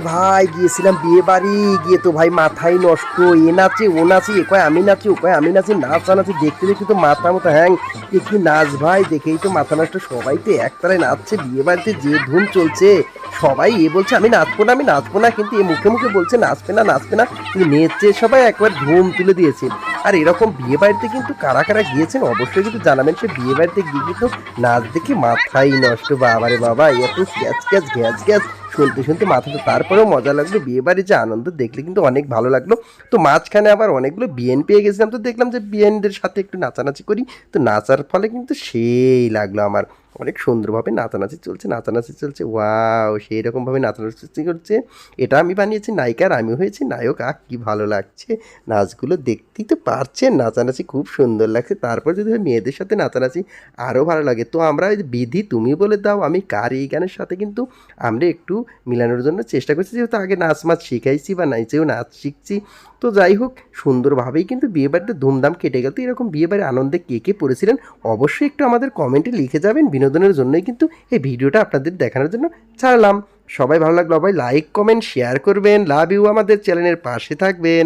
ভাই গিয়েছিলাম বিয়ে বাড়ি, গিয়ে তো ভাই মাথায় নষ্ট। এ নাচে ও নাচে, এ কয় আমি নাচি, ও কয় আমি নাচি, নাচি দেখতে দেখতে তো মাথা মতো হ্যাং। এ কি নাচ ভাই, দেখেই তো মাথা নষ্ট। সবাই তো একতারায় নাচছে, বিয়ে বাড়িতে যে ধুম চলছে। সবাই এ বলছে আমি নাচবো না, আমি নাচবো না, কিন্তু এ মুখে মুখে বলছে নাচবে না নাচবে না, কিন্তু নেচে সবাই একবার ধুম তুলে দিয়েছে। আর এরকম বিয়ে বাড়িতে কিন্তু কারা কারা গিয়েছেন অবশ্যই কিন্তু জানাবেন। সে বিয়ে বাড়িতে গিয়ে কিন্তু নাচ দেখে মাথাই নষ্ট। বাবারে বাবা, এত ক্যাচ ক্যাচ গ্যাস গ্যাস, শুনতে শুনতে মাথাটা। তারপরেও মজা লাগলো, বিয়ে বাড়ির যে আনন্দ দেখলে কিন্তু অনেক ভালো লাগলো। তো মাঝখানে আবার অনেকগুলো বিয়েন পেয়ে গেছিলাম, তো দেখলাম যে বিয়েনদের সাথে একটু নাচানাচি করি। তো নাচার ফলে কিন্তু সেই লাগলো আমার, অনেক সুন্দরভাবে নাচানাচি চলছে, নাচানাচি চলছে। ওয়াও, সেই রকমভাবে নাচানাচি করছে। এটা আমি বানিয়েছি নায়িকা, আর আমি হয়েছি নায়ক। কি ভালো লাগছে নাচগুলো, দেখতেই তো পারছেন নাচানাচি খুব সুন্দর লাগছে। তারপর যদি মেয়েদের সাথে নাচানাচি আরও ভালো লাগে। তো আমরা ওই যে বিধি তুমি বলে দাও আমি কার, এই গানের সাথে কিন্তু আমরা একটু মিলানোর জন্য চেষ্টা করছি, যেহেতু আগে নাচ মাছ শিখাইছি বা নাচেও নাচ শিখছি। তো যাই হোক, সুন্দরভাবেই কিন্তু বিয়েবাড়িতে ধুমধাম কেটে গেল। তো এরকম বিয়েবাড়ির আনন্দে কে কে পড়েছিলেন অবশ্যই একটু আমাদের কমেন্টে লিখে যাবেন। বিনোদনের জন্যই কিন্তু এই ভিডিওটা আপনাদের দেখানোর জন্য ছাড়লাম। সবাই ভালো লাগলো, সবাই লাইক কমেন্ট শেয়ার করবেন। লাভ ইউ, আমাদের চ্যানেলের পাশে থাকবেন।